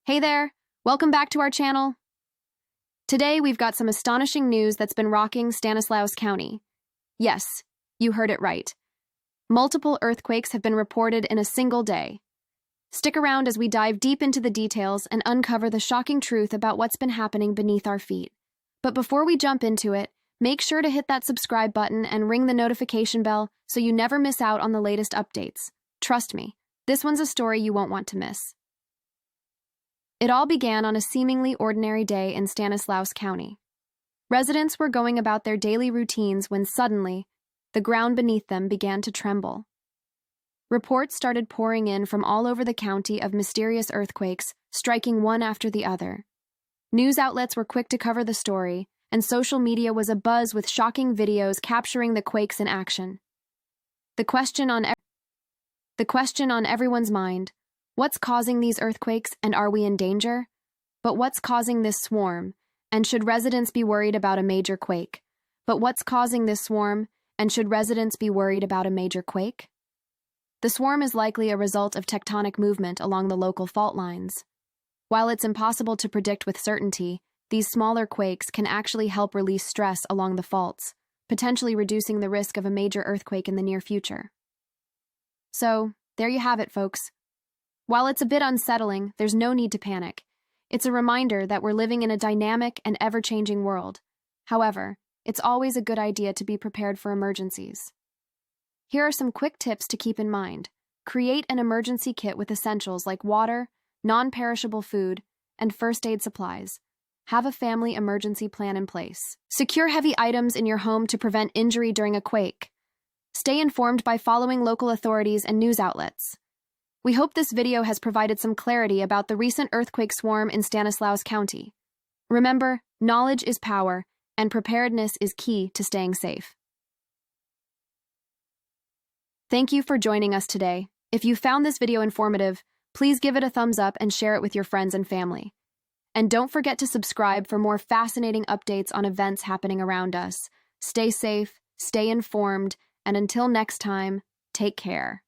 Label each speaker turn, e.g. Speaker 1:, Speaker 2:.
Speaker 1: Hey there, welcome back to our channel. Today we've got some astonishing news that's been rocking Stanislaus County. Yes, you heard it right. Multiple earthquakes have been reported in a single day. Stick around as we dive deep into the details and uncover the shocking truth about what's been happening beneath our feet. But before we jump into it, make sure to hit that subscribe button and ring the notification bell so you never miss out on the latest updates. Trust me, this one's a story you won't want to miss. It all began on a seemingly ordinary day in Stanislaus County. Residents were going about their daily routines when suddenly, the ground beneath them began to tremble. Reports started pouring in from all over the county of mysterious earthquakes, striking one after the other. News outlets were quick to cover the story, and social media was abuzz with shocking videos capturing the quakes in action. The question on everyone's mind: what's causing these earthquakes, and are we in danger? But what's causing this swarm, and should residents be worried about a major quake? But what's causing this swarm, and should residents be worried about a major quake? The swarm is likely a result of tectonic movement along the local fault lines. While it's impossible to predict with certainty, these smaller quakes can actually help release stress along the faults, potentially reducing the risk of a major earthquake in the near future. So, there you have it, folks. While it's a bit unsettling, there's no need to panic. It's a reminder that we're living in a dynamic and ever-changing world. However, it's always a good idea to be prepared for emergencies. Here are some quick tips to keep in mind. Create an emergency kit with essentials like water, non-perishable food, and first aid supplies. Have a family emergency plan in place. Secure heavy items in your home to prevent injury during a quake. Stay informed by following local authorities and news outlets. We hope this video has provided some clarity about the recent earthquake swarm in Stanislaus County. Remember, knowledge is power, and preparedness is key to staying safe. Thank you for joining us today. If you found this video informative, please give it a thumbs up and share it with your friends and family. And don't forget to subscribe for more fascinating updates on events happening around us. Stay safe, stay informed, and until next time, take care.